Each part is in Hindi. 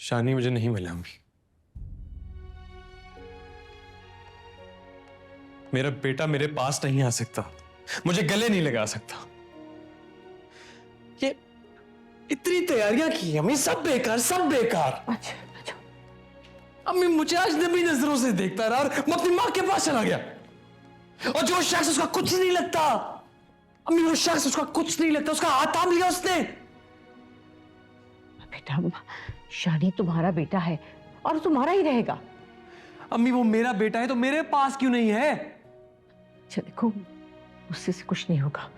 शानी मुझे नहीं मिला अम्मी। मेरा बेटा मेरे पास नहीं आ सकता, मुझे गले नहीं लगा सकता। ये इतनी तैयारियां की अम्मी, सब बेकार, सब बेकार। अच्छा अच्छा। अम्मी मुझे आज नबी नजरों से देखता रहा और मैं अपनी मां के पास चला गया, और जो शख्स उसका कुछ नहीं लगता अम्मी, वो शख्स उसका कुछ नहीं लगता, उसका हाथ थाम लिया उसने। बेटा, शानी तुम्हारा बेटा है और तुम्हारा ही रहेगा। अम्मी वो मेरा बेटा है तो मेरे पास क्यों नहीं है? अच्छा देखो, उससे से कुछ नहीं होगा।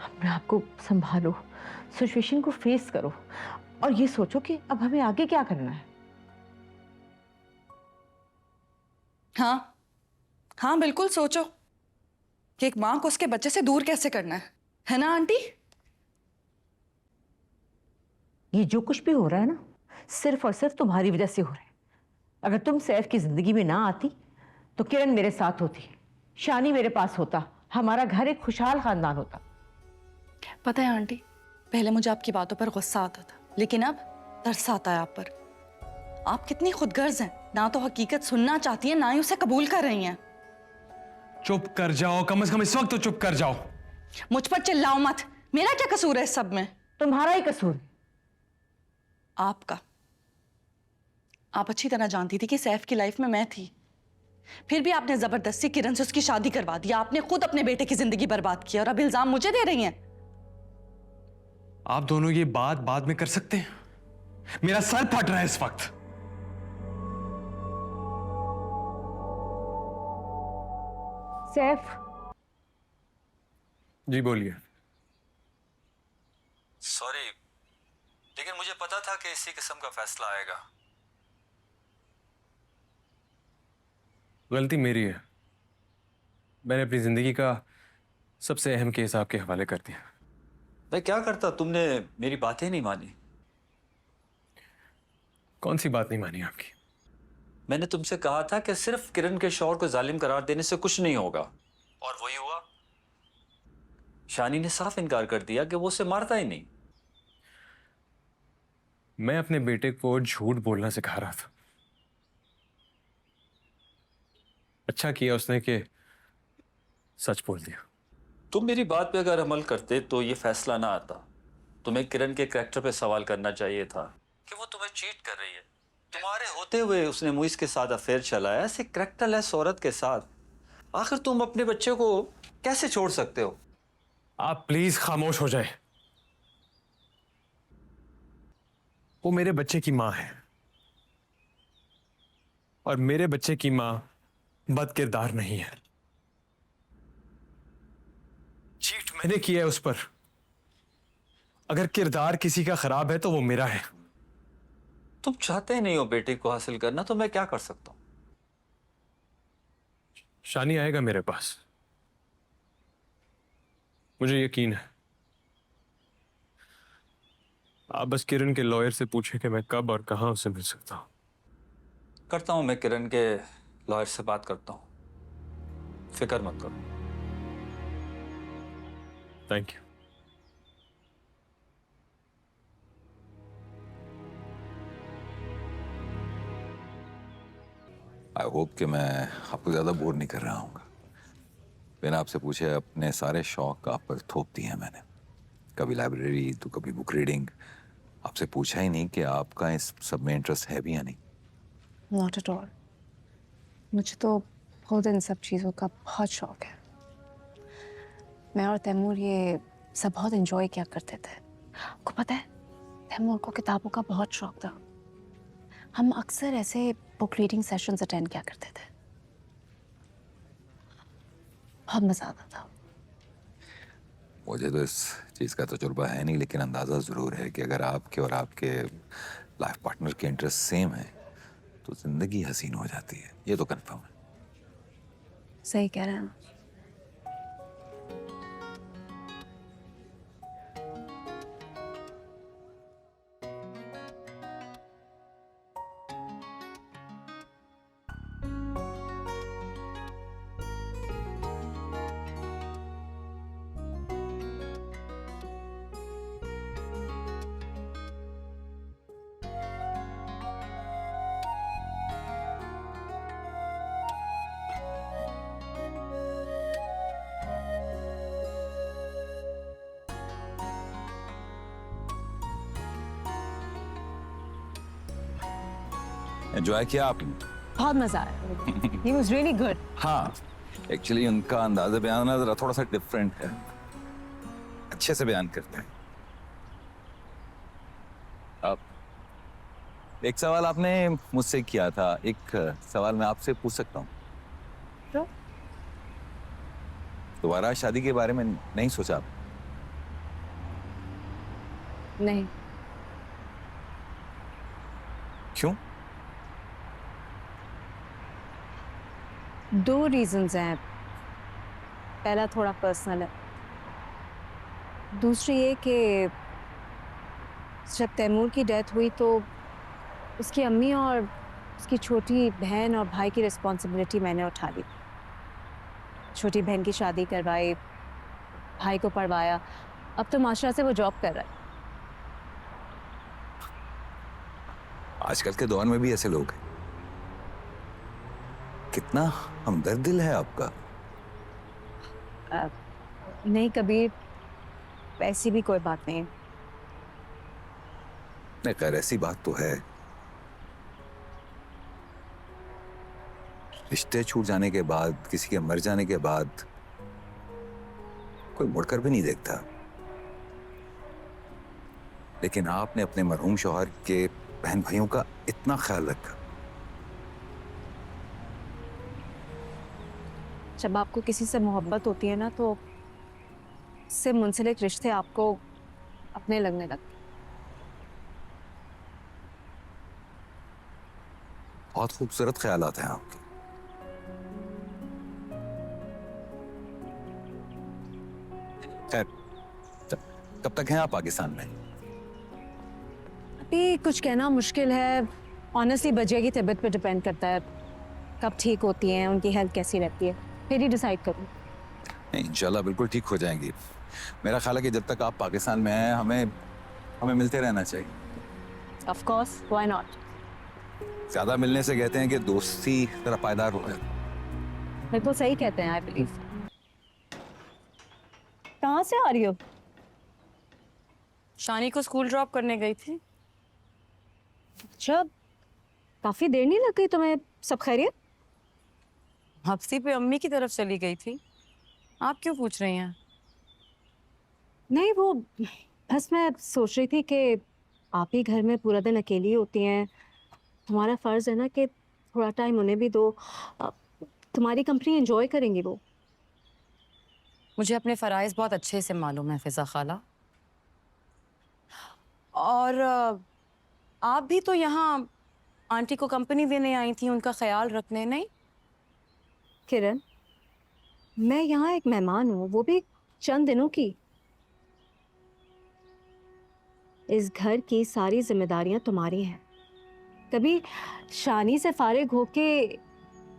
अपने आप को संभालो, सिचुएशन को फेस करो और ये सोचो कि अब हमें आगे क्या करना है। हाँ हाँ, बिल्कुल सोचो कि एक मां को उसके बच्चे से दूर कैसे करना है ना आंटी? ये जो कुछ भी हो रहा है ना, सिर्फ और सिर्फ तुम्हारी वजह से हो रहा है। अगर तुम सैफ की जिंदगी में ना आती तो किरण मेरे साथ होती, शानी मेरे पास होता, हमारा घर एक खुशहाल खानदान होता। पता है आंटी, पहले मुझे आपकी बातों पर गुस्सा आता था, लेकिन अब तरस आता है आप पर। आप कितनी खुदगर्ज हैं, ना तो हकीकत सुनना चाहती हैं, ना ही उसे कबूल कर रही हैं। चुप कर जाओ, कम से कम इस वक्त तो चुप कर जाओ। मुझ पर चिल्लाओ मत, मेरा क्या कसूर है इस सब में? तुम्हारा ही कसूर है। आपका। आप अच्छी तरह जानती थी कि सैफ की लाइफ में मैं थी, फिर भी आपने जबरदस्ती किरण से उसकी शादी करवा दी। आपने खुद अपने बेटे की जिंदगी बर्बाद की और अब इल्जाम मुझे दे रही हैं। आप दोनों ये बात बाद में कर सकते हैं? मेरा सर फट रहा है इस वक्त। सैफ। जी बोलिए। सॉरी, लेकिन मुझे पता था कि इसी किस्म का फैसला आएगा। गलती मेरी है, मैंने अपनी जिंदगी का सबसे अहम केस आपके हवाले कर दिया। मैं क्या करता, तुमने मेरी बातें नहीं मानी। कौन सी बात नहीं मानी आपकी? मैंने तुमसे कहा था कि सिर्फ किरण के शौहर को जालिम करार देने से कुछ नहीं होगा, और वही हुआ। शानी ने साफ इनकार कर दिया कि वो उसे मारता ही नहीं। मैं अपने बेटे को झूठ बोलना सिखा रहा था। अच्छा किया उसने कि सच बोल दिया। तुम मेरी बात पे अगर अमल करते तो ये फैसला ना आता। तुम्हें किरण के करैक्टर पे सवाल करना चाहिए था कि वो तुम्हें चीट कर रही है। तुम्हारे होते हुए उसने मुइस के साथ अफेयर चलाया, ऐसे करैक्टरलेस औरत के साथ। आखिर तुम अपने बच्चे को कैसे छोड़ सकते हो? आप प्लीज खामोश हो जाए। वो मेरे बच्चे की मां है और मेरे बच्चे की मां बदकिरदार नहीं है। चीट मैंने किया है उस पर। अगर किरदार किसी का खराब है तो वो मेरा है। तुम चाहते ही नहीं हो बेटे को हासिल करना, तो मैं क्या कर सकता हूं? शानी आएगा मेरे पास, मुझे यकीन है। आप बस किरण के लॉयर से पूछे कि मैं कब और कहां उसे मिल सकता हूं। करता हूं, मैं किरण के लॉयर से बात करता हूं, फिक्र मत करो। Thank you. आई होप कि मैं आपको ज़्यादा बोर नहीं कर रहा हूँ। बिना आपसे पूछे अपने सारे शौक आप पर थोप दिए हैं मैंने। कभी लाइब्रेरी तो कभी बुक रीडिंग। आपसे पूछा ही नहीं कि आपका इस सब में इंटरेस्ट है भी या नहीं। Not at all. मुझे तो खुद इन सब चीज़ों का बहुत शौक है। मैं और तैमूर ये सब बहुत एंजॉय किया करते थे। आपको पता है, तैमूर को किताबों का बहुत शौक था। हम अक्सर ऐसे बुक रीडिंग सेशंस अटेंड किया करते थे। बहुत मजा आता था। मुझे तो इस चीज़ का तजुर्बा है नहीं, लेकिन अंदाज़ा ज़रूर है कि अगर आपके और आपके लाइफ पार्टनर के इंटरेस्ट सेम है तो ज़िंदगी हसीन हो जाती है। ये तो कन्फर्म है। सही कह रहे हैं। एंजॉय किया आपने? बहुत मजा आया। He was really good. हाँ, एक्चुअली उनका अंदाज़ बयान ना जरा थोड़ा सा डिफरेंट है, अच्छे से बयान करते हैं। अब एक सवाल आपने मुझसे किया था, एक सवाल मैं आपसे पूछ सकता हूँ? Sure. दोबारा शादी के बारे में नहीं सोचा? नहीं। क्यों? 2 रीजंस हैं। पहला थोड़ा पर्सनल है, दूसरी ये कि जब तैमूर की डेथ हुई तो उसकी अम्मी और उसकी छोटी बहन और भाई की रिस्पॉन्सिबिलिटी मैंने उठा ली। छोटी बहन की शादी करवाई, भाई को पढ़वाया, अब तो माशाल्लाह से वो जॉब कर रहा है। आजकल के दौर में भी ऐसे लोग हैं। कितना हमदर्द दिल है आपका। नहीं कबीर, ऐसी भी कोई बात नहीं है। नहीं खैर, ऐसी बात तो है, रिश्ते छूट जाने के बाद, किसी के मर जाने के बाद कोई मुड़कर भी नहीं देखता, लेकिन आपने अपने मरहूम शौहर के बहन भाइयों का इतना ख्याल रखा। जब आपको किसी से मोहब्बत होती है ना तो उससे मुंसलिक रिश्ते आपको अपने लगने लगते। बहुत खूबसूरत ख्यालात हैं आपके। खैर, कब तक हैं आप पाकिस्तान में? अभी कुछ कहना मुश्किल है। ऑनेस्टली बजिया की तबीयत पे डिपेंड करता है, कब ठीक होती हैं, उनकी हेल्थ कैसी रहती है, फिर ही डिसाइड करूँ। इंशाल्लाह बिल्कुल ठीक हो जाएंगी। मेरा ख्याल है कि जब तक आप पाकिस्तान में हैं हमें मिलते रहना चाहिए। Of course, why not. ज्यादा मिलने से कहते हैं कि दोस्ती जरा पायदार हो जाए। बिल्कुल सही कहते हैं, आई बिलीव। कहाँ से आ रही हो? शानी को स्कूल ड्रॉप करने गई थी। अच्छा, काफी देर नहीं लग गई तुम्हें? सब खैरियत? हफ्सी पे अम्मी की तरफ चली गई थी। आप क्यों पूछ रही हैं? नहीं, वो बस मैं सोच रही थी कि आप ही घर में पूरा दिन अकेली होती हैं, तुम्हारा फर्ज है ना कि थोड़ा टाइम उन्हें भी दो। तुम्हारी कंपनी एंजॉय करेंगी वो। मुझे अपने फ़राइज़ बहुत अच्छे से मालूम है फ़िज़ा खाला। और आप भी तो यहाँ आंटी को कंपनी देने आई थी, उनका ख्याल रखने, नहीं? किरण, मैं यहाँ एक मेहमान हूँ, वो भी चंद दिनों की। इस घर की सारी जिम्मेदारियां तुम्हारी हैं। कभी शानी से फारिग होके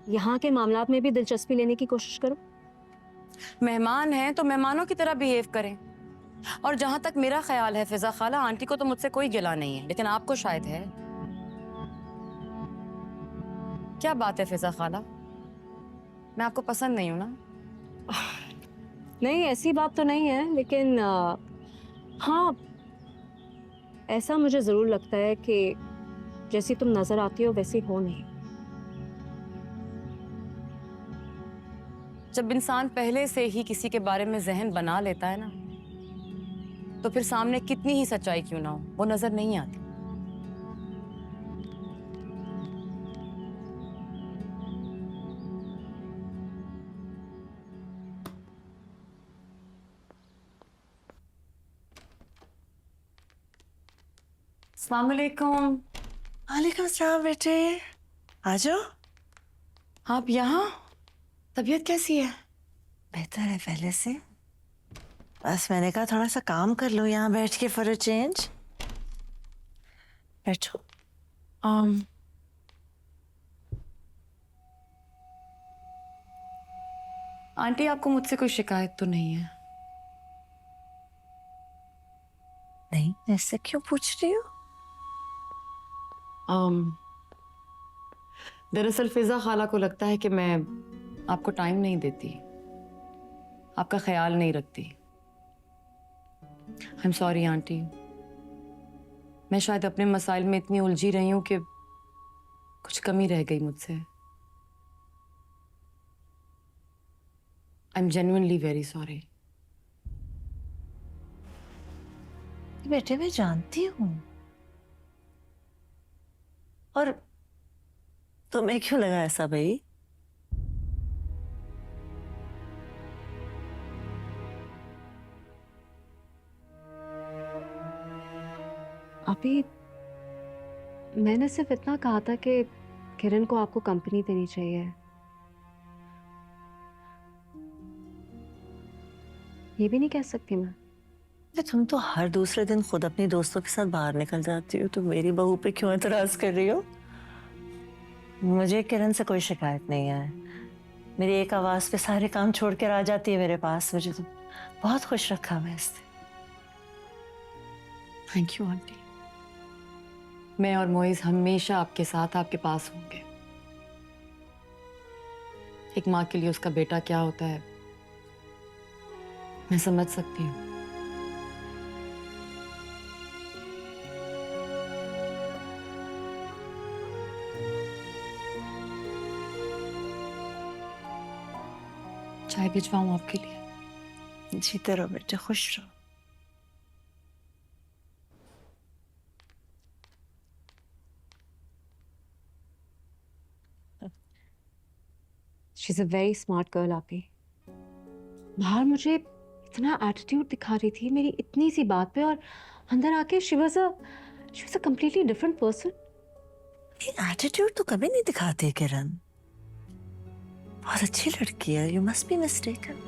यहाँ के मामलात में भी दिलचस्पी लेने की कोशिश करो। मेहमान हैं तो मेहमानों की तरह बिहेव करें। और जहाँ तक मेरा ख्याल है फ़िज़ा खाला, आंटी को तो मुझसे कोई गिला नहीं है, लेकिन आपको शायद है। क्या बात है फ़िज़ा खाला? मैं आपको पसंद नहीं हूँ ना? नहीं, ऐसी बात तो नहीं है, लेकिन हाँ, ऐसा मुझे ज़रूर लगता है कि जैसी तुम नज़र आती हो वैसी हो नहीं। जब इंसान पहले से ही किसी के बारे में जहन बना लेता है ना, तो फिर सामने कितनी ही सच्चाई क्यों ना हो, वो नजर नहीं आती। अस्सलाम वालेकुम। वालेकुम सलाम बेटे, आ जाओ। आप यहाँ? तबीयत कैसी है? बेहतर है पहले से। बस मैंने कहा थोड़ा सा काम कर लो यहाँ बैठ के फॉर अ चेंज। बैठो। आंटी, आपको मुझसे कोई शिकायत तो नहीं है? नहीं, ऐसे क्यों पूछ रही हो? दरअसल फिजा खाला को लगता है कि मैं आपको टाइम नहीं देती, आपका ख्याल नहीं रखती। आई एम सॉरी आंटी, मैं शायद अपने मसाइल में इतनी उलझी रही हूं कि कुछ कमी रह गई मुझसे। I am genuinely very sorry. बेटे मैं जानती हूँ, और तुम्हें क्यों लगा ऐसा भाई? अभी मैंने सिर्फ इतना कहा था कि किरण को आपको कंपनी देनी चाहिए। ये भी नहीं कह सकती मैं। तुम तो हर दूसरे दिन खुद अपनी दोस्तों के साथ बाहर निकल जाती हो, तो मेरी बहू पे क्यों एतराज कर रही हो? मुझे किरण से कोई शिकायत नहीं है। मेरी एक आवाज पे सारे काम छोड़ कर आ जाती है मेरे पास। मुझे तो बहुत खुश रखा है इससे। Thank you aunty. मैं और मोइज हमेशा आपके साथ, आपके पास होंगे। एक माँ के लिए उसका बेटा क्या होता है मैं समझ सकती हूँ। चाय भिजवाऊं आपके लिए? जीते रहो बेटे, खुश रहो। She is a very smart girl. आपी बाहर मुझे इतना एटीट्यूड दिखा रही थी मेरी इतनी सी बात पे, और अंदर आके she was a completely different person. Attitude तो कभी नहीं दिखाती किरण। बहुत अच्छी लड़की है। You must be mistaken.